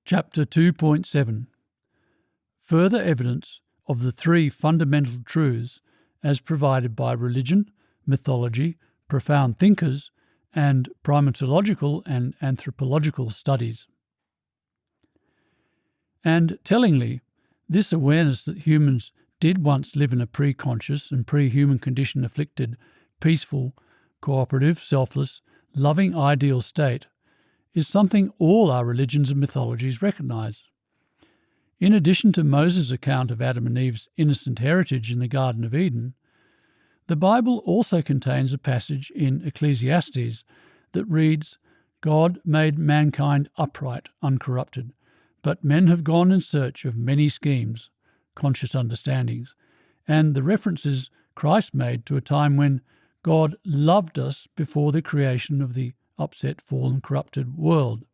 Chapter 2.7 Further evidence of the three fundamental truths as provided by religion, mythology, profound thinkers, and primatological and anthropological studies. And tellingly, this awareness that humans did once live in a pre-conscious and pre-human condition afflicted, peaceful, cooperative, selfless, loving ideal state is something all our religions and mythologies recognise. In addition to Moses' account of Adam and Eve's innocent heritage in the Garden of Eden, the Bible also contains a passage in Ecclesiastes that reads, "God made mankind upright, uncorrupted, but men have gone in search of many schemes, conscious understandings," and the references Christ made to a time when God loved us before the creation of the upset, fallen, corrupted world,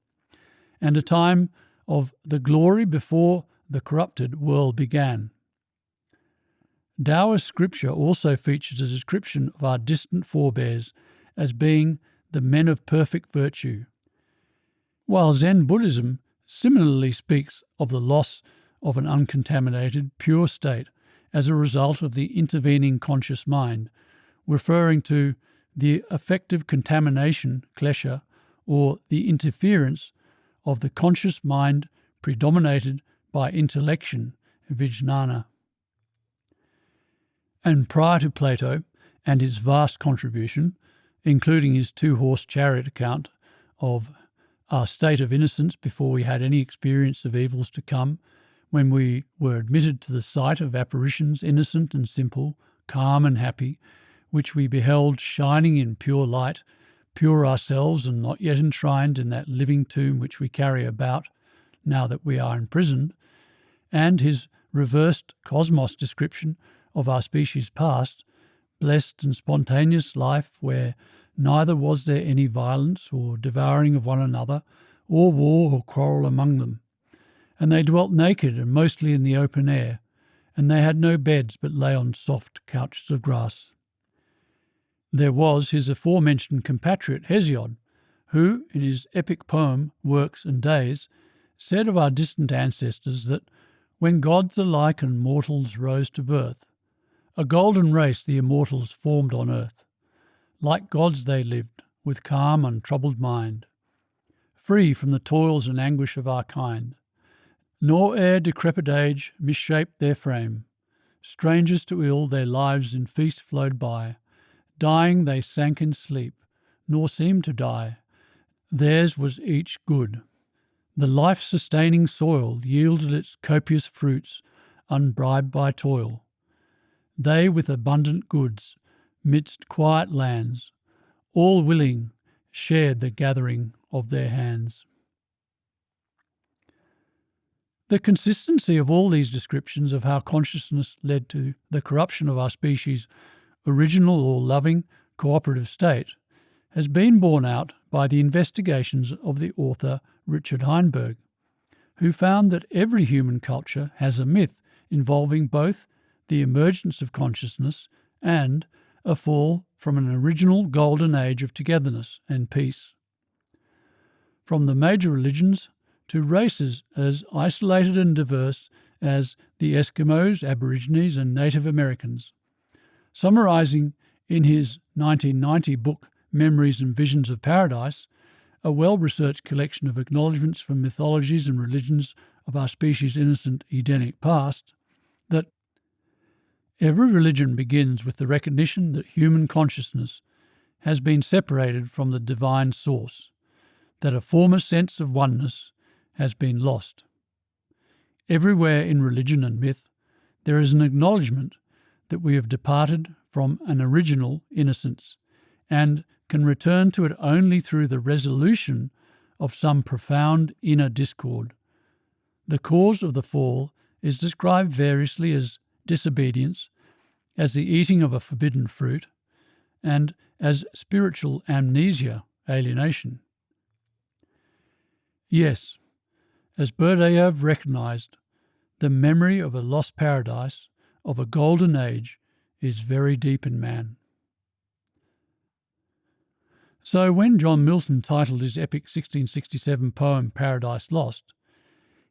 and a time of the glory before the corrupted world began. Taoist scripture also features a description of our distant forebears as being the men of perfect virtue, while Zen Buddhism similarly speaks of the loss of an uncontaminated, pure state as a result of the intervening conscious mind, referring to the affective contamination, klesha, or the interference of the conscious mind predominated by intellection, vijnana. And prior to Plato and his vast contribution, including his two-horse chariot account of our state of innocence before we had any experience of evils to come, when we were admitted to the sight of apparitions innocent and simple, calm and happy, which we beheld shining in pure light, pure ourselves and not yet enshrined in that living tomb which we carry about now that we are imprisoned, and his reversed cosmos description of our species past, blessed and spontaneous life where neither was there any violence or devouring of one another, or war or quarrel among them. And they dwelt naked and mostly in the open air, and they had no beds but lay on soft couches of grass. There was his aforementioned compatriot Hesiod, who, in his epic poem Works and Days, said of our distant ancestors that when gods alike and mortals rose to birth, a golden race the immortals formed on earth. Like gods they lived, with calm untroubled mind, free from the toils and anguish of our kind, nor ere decrepit age misshaped their frame. Strangers to ill their lives in feast flowed by, dying they sank in sleep, nor seemed to die. Theirs was each good. The life-sustaining soil yielded its copious fruits, unbribed by toil. They with abundant goods, midst quiet lands, all willing, shared the gathering of their hands. The consistency of all these descriptions of how consciousness led to the corruption of our species' original or loving cooperative state has been borne out by the investigations of the author Richard Heinberg, who found that every human culture has a myth involving both the emergence of consciousness and a fall from an original golden age of togetherness and peace. From the major religions to races as isolated and diverse as the Eskimos, Aborigines and Native Americans. Summarising in his 1990 book Memories and Visions of Paradise, a well-researched collection of acknowledgements from mythologies and religions of our species' innocent Edenic past, that every religion begins with the recognition that human consciousness has been separated from the divine source, that a former sense of oneness has been lost. Everywhere in religion and myth, there is an acknowledgement that we have departed from an original innocence and can return to it only through the resolution of some profound inner discord. The cause of the fall is described variously as disobedience, as the eating of a forbidden fruit, and as spiritual amnesia, alienation. Yes, as Berdyaev recognised, the memory of a lost paradise, of a golden age, is very deep in man. So when John Milton titled his epic 1667 poem Paradise Lost,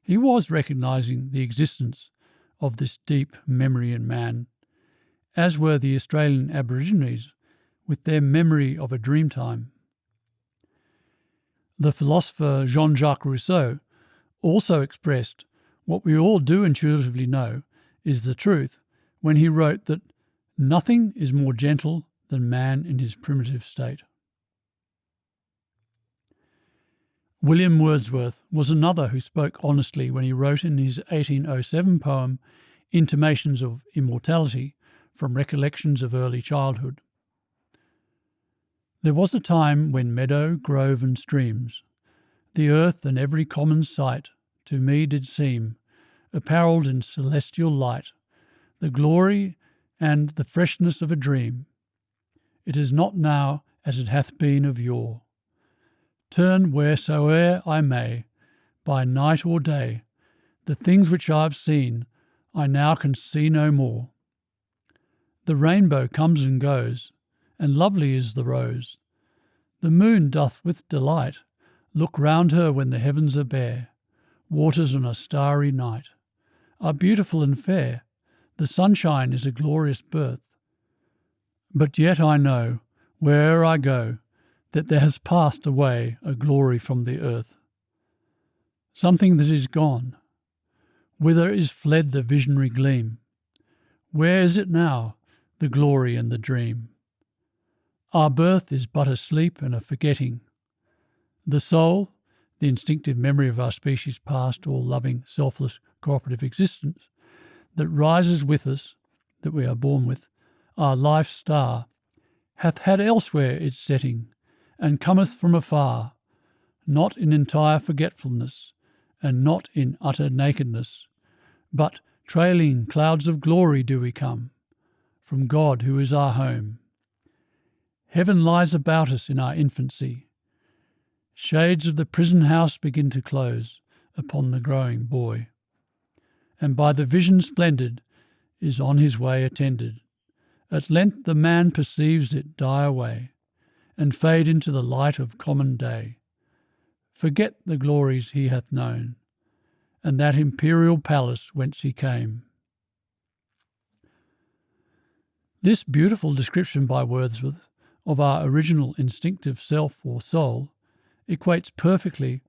he was recognising the existence of this deep memory in man, as were the Australian Aborigines with their memory of a dreamtime. The philosopher Jean-Jacques Rousseau also expressed what we all do intuitively know is the truth when he wrote that nothing is more gentle than man in his primitive state. William Wordsworth was another who spoke honestly when he wrote in his 1807 poem Intimations of Immortality from Recollections of Early Childhood. There was a time when meadow, grove, and streams, the earth and every common sight, to me did seem, apparelled in celestial light, the glory and the freshness of a dream. It is not now as it hath been of yore. Turn wheresoe'er I may, by night or day, the things which I have seen I now can see no more. The rainbow comes and goes, and lovely is the rose. The moon doth with delight look round her when the heavens are bare. Waters on a starry night are beautiful and fair. The sunshine is a glorious birth. But yet I know, where'er I go, that there has passed away a glory from the earth. Something that is gone. Whither is fled the visionary gleam? Where is it now, the glory and the dream? Our birth is but a sleep and a forgetting. The soul, the instinctive memory of our species past all loving, selfless, cooperative existence, that rises with us, that we are born with, our life's star, hath had elsewhere its setting, and cometh from afar, not in entire forgetfulness, and not in utter nakedness, but trailing clouds of glory do we come, from God who is our home. Heaven lies about us in our infancy. Shades of the prison house begin to close upon the growing boy, and by the vision splendid is on his way attended. At length the man perceives it die away, and fade into the light of common day. Forget the glories he hath known, and that imperial palace whence he came. This beautiful description by Wordsworth of our original instinctive self or soul equates perfectly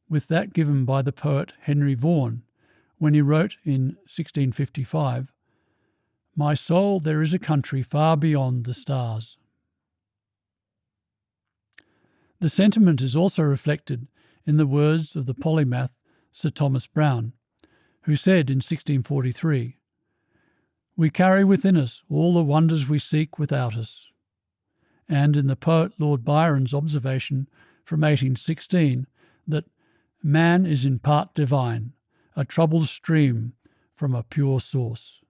with that given by the poet Henry Vaughan when he wrote in 1655, "My soul, there is a country far beyond the stars." The sentiment is also reflected in the words of the polymath Sir Thomas Browne, who said in 1643, "We carry within us all the wonders we seek without us," and in the poet Lord Byron's observation from 1816 that man is in part divine, a troubled stream from a pure source.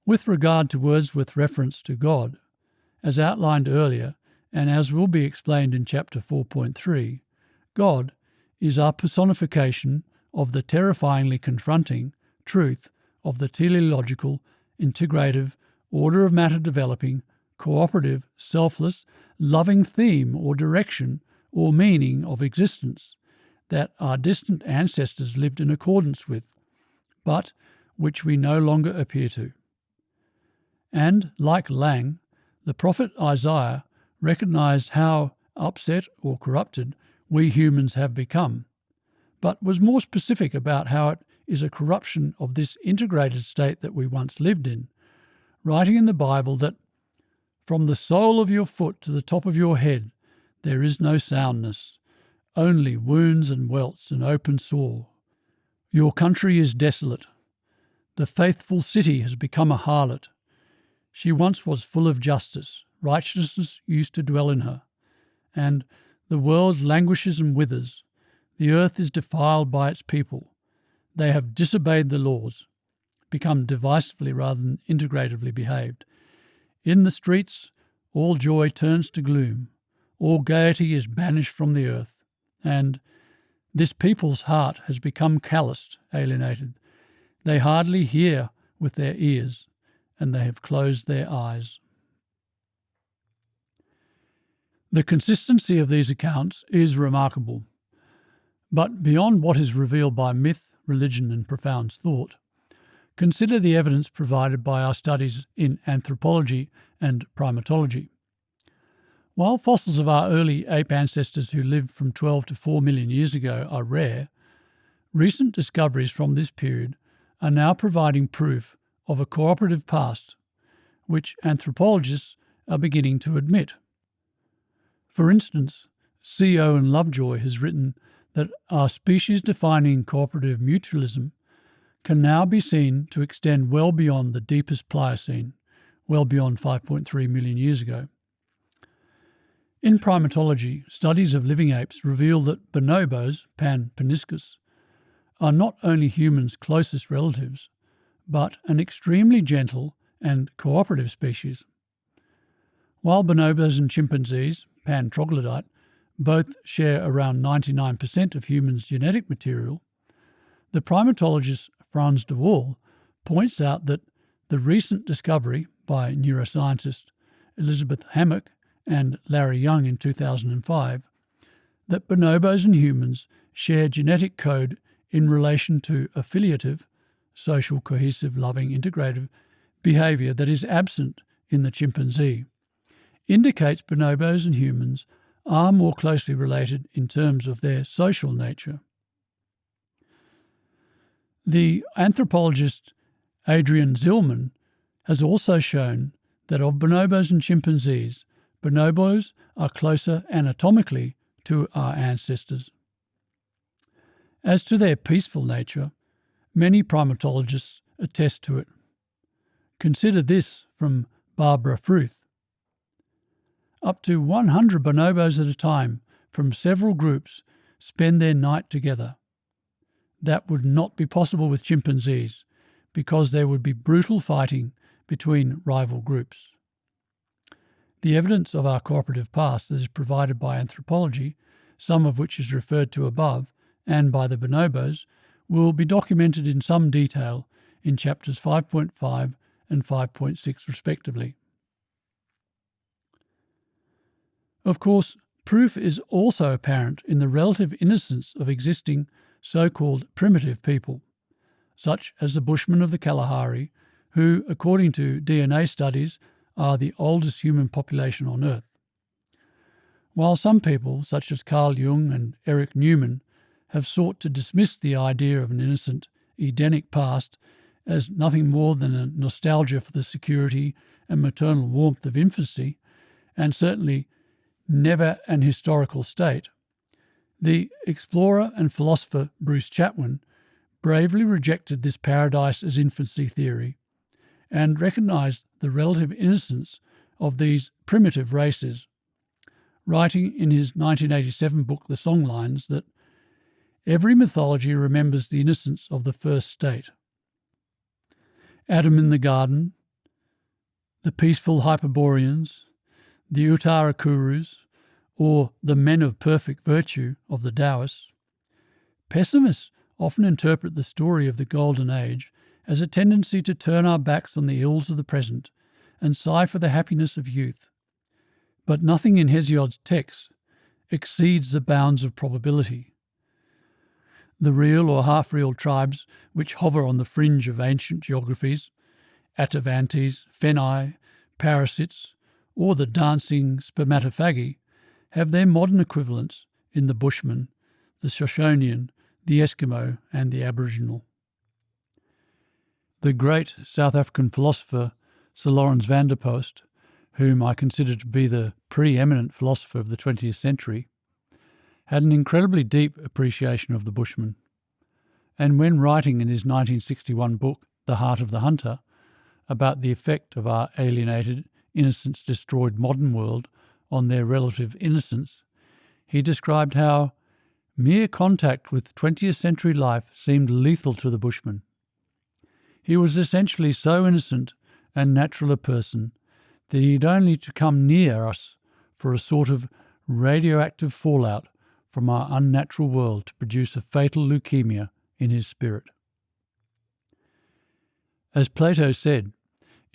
With regard to Wordsworth's reference to God, as outlined earlier and as will be explained in chapter 4.3, God is our personification of the terrifyingly confronting truth of the teleological, integrative, order of matter developing, cooperative, selfless, loving theme or direction or meaning of existence that our distant ancestors lived in accordance with, but which we no longer appear to. And, like Lang, the prophet Isaiah recognised how upset or corrupted we humans have become, but was more specific about how it is a corruption of this integrated state that we once lived in, writing in the Bible that from the sole of your foot to the top of your head there is no soundness, only wounds and welts and open sore. Your country is desolate. The faithful city has become a harlot. She once was full of justice. Righteousness used to dwell in her. And the world languishes and withers. The earth is defiled by its people. They have disobeyed the laws, become divisively rather than integratively behaved. In the streets, all joy turns to gloom. All gaiety is banished from the earth. And this people's heart has become calloused, alienated. They hardly hear with their ears, and they have closed their eyes. The consistency of these accounts is remarkable. But beyond what is revealed by myth, religion and profound thought, consider the evidence provided by our studies in anthropology and primatology. While fossils of our early ape ancestors who lived from 12 to 4 million years ago are rare, recent discoveries from this period are now providing proof of a cooperative past, which anthropologists are beginning to admit. For instance, C. Owen Lovejoy has written that our species-defining cooperative mutualism can now be seen to extend well beyond the deepest Pliocene, well beyond 5.3 million years ago. In primatology, studies of living apes reveal that bonobos, Pan paniscus, are not only humans' closest relatives, but an extremely gentle and cooperative species. While bonobos and chimpanzees, Pan troglodyte, both share around 99% of humans' genetic material, the primatologist Frans de Waal points out that the recent discovery by neuroscientist Elizabeth Hammock and Larry Young in 2005 that bonobos and humans share genetic code in relation to affiliative, social, cohesive, loving, integrative behaviour that is absent in the chimpanzee, indicates bonobos and humans are more closely related in terms of their social nature. The anthropologist Adrian Zillman has also shown that of bonobos and chimpanzees, bonobos are closer anatomically to our ancestors. As to their peaceful nature, many primatologists attest to it. Consider this from Barbara Fruth. Up to 100 bonobos at a time from several groups spend their night together. That would not be possible with chimpanzees because there would be brutal fighting between rival groups. The evidence of our cooperative past that is provided by anthropology, some of which is referred to above, and by the bonobos, will be documented in some detail in chapters 5.5 and 5.6 respectively. Of course, proof is also apparent in the relative innocence of existing so-called primitive people, such as the Bushmen of the Kalahari, who, according to DNA studies, are the oldest human population on Earth. While some people, such as Carl Jung and Eric Newman, have sought to dismiss the idea of an innocent, Edenic past as nothing more than a nostalgia for the security and maternal warmth of infancy, and certainly never an historical state, the explorer and philosopher Bruce Chatwin bravely rejected this paradise as infancy theory and recognised the relative innocence of these primitive races, writing in his 1987 book The Songlines that every mythology remembers the innocence of the first state. Adam in the garden, the peaceful Hyperboreans, the Uttarakurus, or the men of perfect virtue of the Taoists. Pessimists often interpret the story of the Golden Age as a tendency to turn our backs on the ills of the present and sigh for the happiness of youth. But nothing in Hesiod's text exceeds the bounds of probability. The real or half-real tribes which hover on the fringe of ancient geographies, Atavantes, Fenai, Parasites, or the dancing spermatophagi, have their modern equivalents in the Bushman, the Shoshonean, the Eskimo, and the Aboriginal. The great South African philosopher Sir Lawrence van der Post, whom I consider to be the preeminent philosopher of the 20th century, had an incredibly deep appreciation of the Bushman, and when writing in his 1961 book, The Heart of the Hunter, about the effect of our alienated, innocence-destroyed modern world on their relative innocence, he described how mere contact with 20th century life seemed lethal to the Bushman. He was essentially so innocent and natural a person that he had only to come near us for a sort of radioactive fallout from our unnatural world to produce a fatal leukemia in his spirit. As Plato said,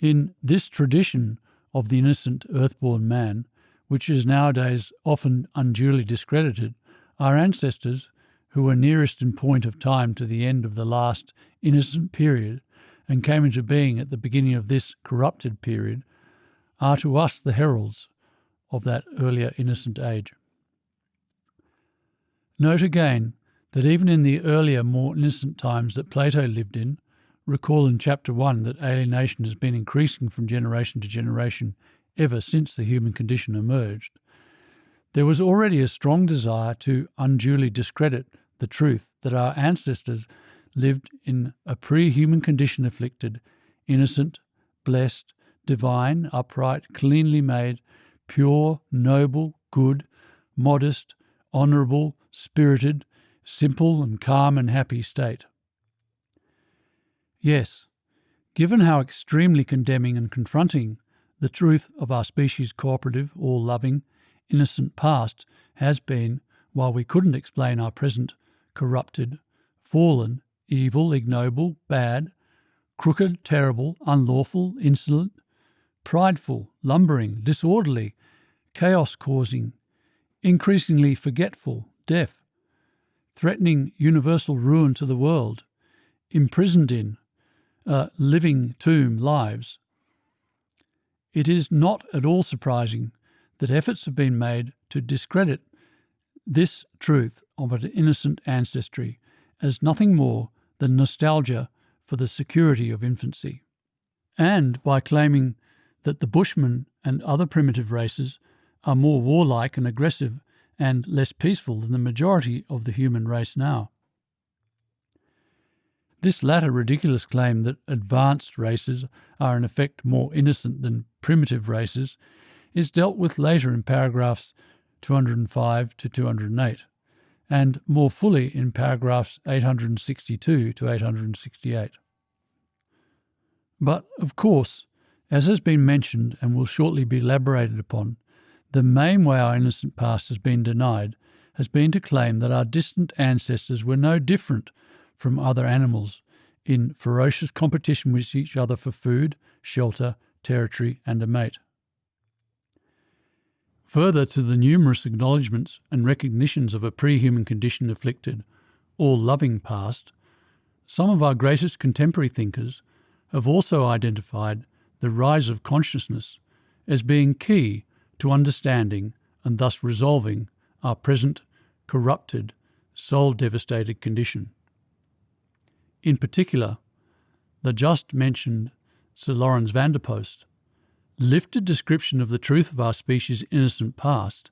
in this tradition of the innocent earthborn man, which is nowadays often unduly discredited, our ancestors, who were nearest in point of time to the end of the last innocent period and came into being at the beginning of this corrupted period, are to us the heralds of that earlier innocent age. Note again that even in the earlier, more innocent times that Plato lived in, recall in Chapter 1 that alienation has been increasing from generation to generation ever since the human condition emerged, there was already a strong desire to unduly discredit the truth that our ancestors lived in a pre-human condition afflicted, innocent, blessed, divine, upright, cleanly made, pure, noble, good, modest, honourable, spirited, simple and calm and happy state. Yes, given how extremely condemning and confronting the truth of our species' cooperative, all-loving, innocent past has been, while we couldn't explain our present corrupted, fallen, evil, ignoble, bad, crooked, terrible, unlawful, insolent, prideful, lumbering, disorderly, chaos-causing, increasingly forgetful, deaf, threatening universal ruin to the world, imprisoned in, living tomb lives. It is not at all surprising that efforts have been made to discredit this truth of an innocent ancestry as nothing more than nostalgia for the security of infancy, and by claiming that the Bushmen and other primitive races are more warlike and aggressive and less peaceful than the majority of the human race now. This latter ridiculous claim that advanced races are in effect more innocent than primitive races is dealt with later in paragraphs 205 to 208, and more fully in paragraphs 862 to 868. But, of course, as has been mentioned and will shortly be elaborated upon, the main way our innocent past has been denied has been to claim that our distant ancestors were no different from other animals in ferocious competition with each other for food, shelter, territory, and a mate. Further to the numerous acknowledgements and recognitions of a pre-human condition afflicted, all-loving past, some of our greatest contemporary thinkers have also identified the rise of consciousness as being key to understanding and thus resolving our present corrupted, soul-devastated condition. In particular, the just mentioned Sir Lawrence van der Post lifted description of the truth of our species' innocent past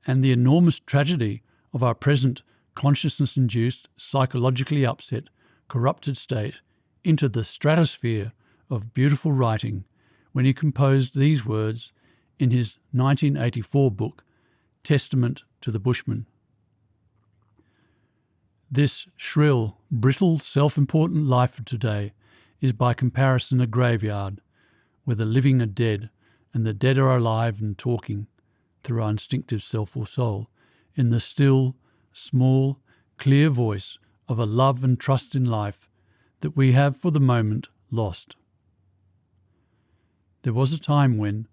and the enormous tragedy of our present consciousness-induced, psychologically upset, corrupted state into the stratosphere of beautiful writing when he composed these words in his 1984 book, Testament to the Bushman. This shrill, brittle, self-important life of today is by comparison a graveyard, where the living are dead and the dead are alive and talking through our instinctive self or soul in the still, small, clear voice of a love and trust in life that we have for the moment lost. There was a time when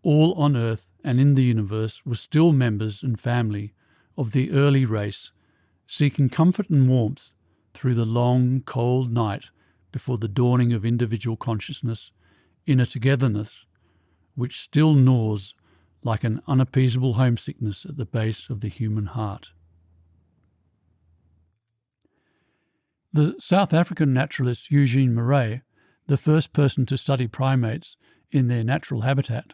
all on earth and in the universe were still members and family of the early race, seeking comfort and warmth through the long, cold night before the dawning of individual consciousness in a togetherness which still gnaws like an unappeasable homesickness at the base of the human heart. The South African naturalist Eugene Murray, the first person to study primates in their natural habitat,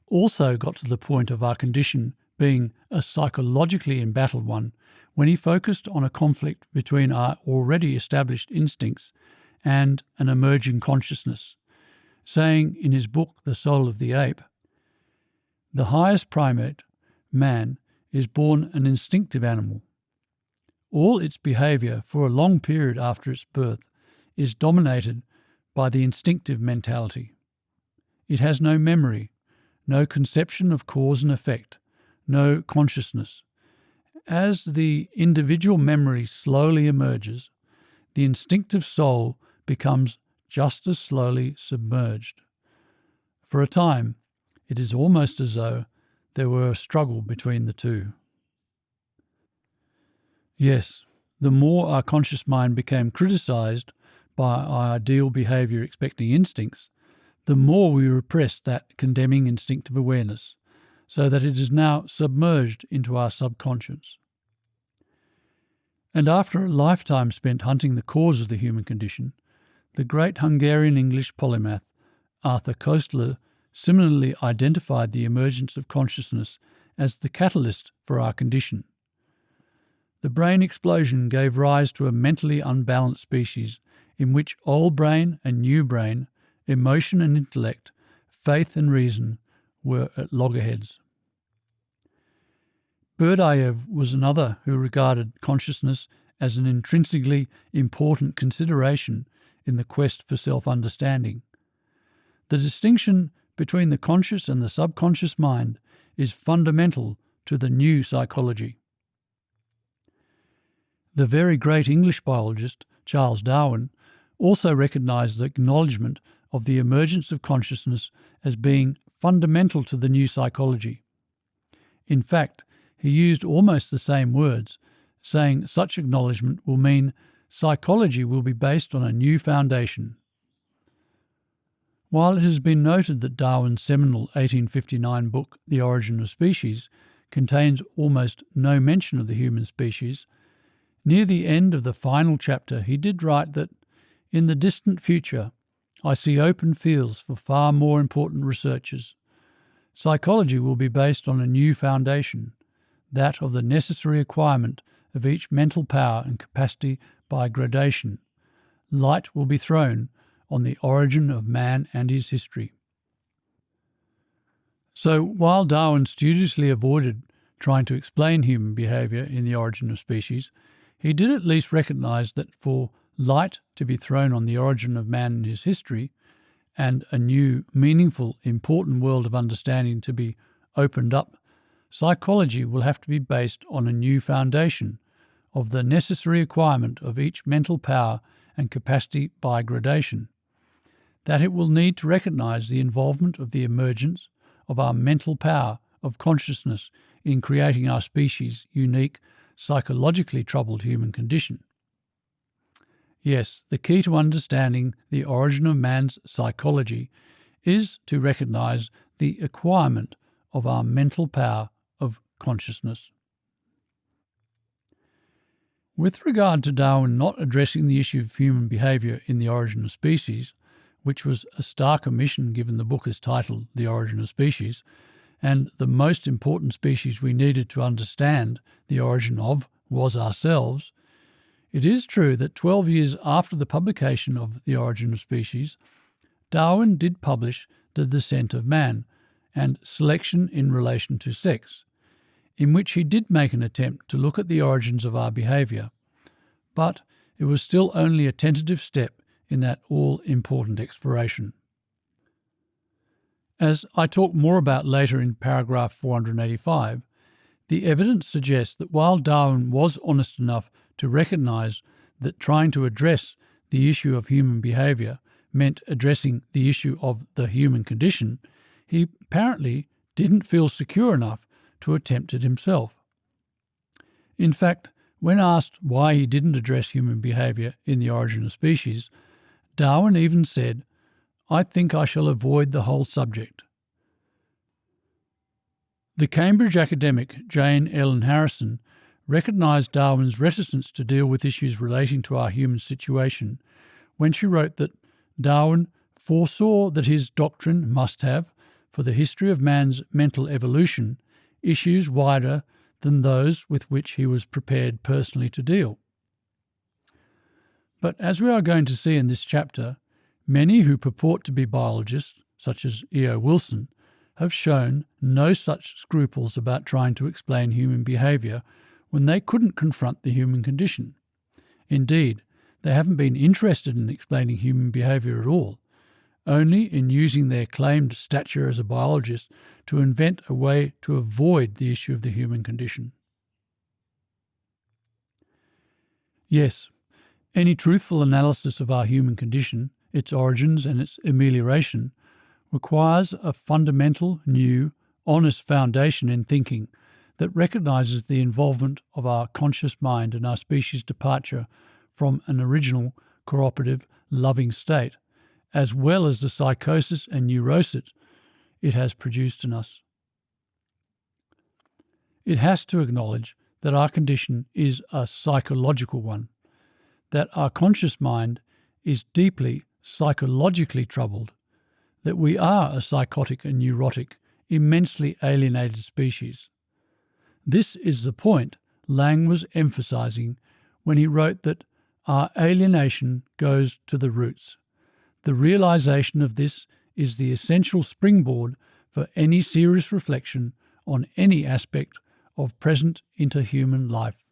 also got to the point of our condition being a psychologically embattled one when he focused on a conflict between our already established instincts and an emerging consciousness, saying in his book The Soul of the Ape, "The highest primate, man, is born an instinctive animal. All its behaviour for a long period after its birth is dominated by the instinctive mentality. It has no memory, no conception of cause and effect, no consciousness. As the individual memory slowly emerges, the instinctive soul becomes just as slowly submerged. For a time, it is almost as though there were a struggle between the two." Yes, the more our conscious mind became criticised by our ideal behaviour expecting instincts, the more we repressed that condemning instinctive awareness, so that it is now submerged into our subconscious. And after a lifetime spent hunting the cause of the human condition, the great Hungarian English polymath Arthur Koestler similarly identified the emergence of consciousness as the catalyst for our condition. The brain explosion gave rise to a mentally unbalanced species in which old brain and new brain, emotion and intellect, faith and reason were at loggerheads. Berdyaev was another who regarded consciousness as an intrinsically important consideration in the quest for self-understanding. The distinction between the conscious and the subconscious mind is fundamental to the new psychology. The very great English biologist, Charles Darwin, also recognised the acknowledgement of the emergence of consciousness as being fundamental to the new psychology. In fact, he used almost the same words, saying such acknowledgement will mean psychology will be based on a new foundation. While it has been noted that Darwin's seminal 1859 book, The Origin of Species, contains almost no mention of the human species, near the end of the final chapter he did write that, in the distant future, I see open fields for far more important researches. Psychology will be based on a new foundation, that of the necessary acquirement of each mental power and capacity by gradation. Light will be thrown on the origin of man and his history. So while Darwin studiously avoided trying to explain human behaviour in The Origin of Species, he did at least recognise that for light to be thrown on the origin of man and his history, and a new, meaningful, important world of understanding to be opened up, psychology will have to be based on a new foundation of the necessary acquirement of each mental power and capacity by gradation, that it will need to recognise the involvement of the emergence of our mental power of consciousness in creating our species' unique, psychologically troubled human condition. Yes, the key to understanding the origin of man's psychology is to recognise the acquirement of our mental power of consciousness. With regard to Darwin not addressing the issue of human behaviour in The Origin of Species, which was a stark omission given the book is titled The Origin of Species, and the most important species we needed to understand the origin of was ourselves, it is true that 12 years after the publication of The Origin of Species, Darwin did publish The Descent of Man and Selection in Relation to Sex, in which he did make an attempt to look at the origins of our behaviour, but it was still only a tentative step in that all-important exploration. As I talk more about later in paragraph 485, the evidence suggests that while Darwin was honest enough to recognise that trying to address the issue of human behaviour meant addressing the issue of the human condition, he apparently didn't feel secure enough to attempt it himself. In fact, when asked why he didn't address human behaviour in The Origin of Species, Darwin even said, "I think I shall avoid the whole subject." The Cambridge academic Jane Ellen Harrison recognised Darwin's reticence to deal with issues relating to our human situation when she wrote that Darwin foresaw that his doctrine must have, for the history of man's mental evolution, issues wider than those with which he was prepared personally to deal. But as we are going to see in this chapter, many who purport to be biologists, such as E.O. Wilson, have shown no such scruples about trying to explain human behaviour when they couldn't confront the human condition. Indeed, they haven't been interested in explaining human behaviour at all, only in using their claimed stature as a biologist to invent a way to avoid the issue of the human condition. Yes, any truthful analysis of our human condition, its origins and its amelioration, requires a fundamental, new, honest foundation in thinking that recognises the involvement of our conscious mind and our species' departure from an original, cooperative, loving state, as well as the psychosis and neurosis it has produced in us. It has to acknowledge that our condition is a psychological one, that our conscious mind is deeply psychologically troubled, that we are a psychotic and neurotic, immensely alienated species. This is the point Lang was emphasising when he wrote that our alienation goes to the roots. The realisation of this is the essential springboard for any serious reflection on any aspect of present interhuman life.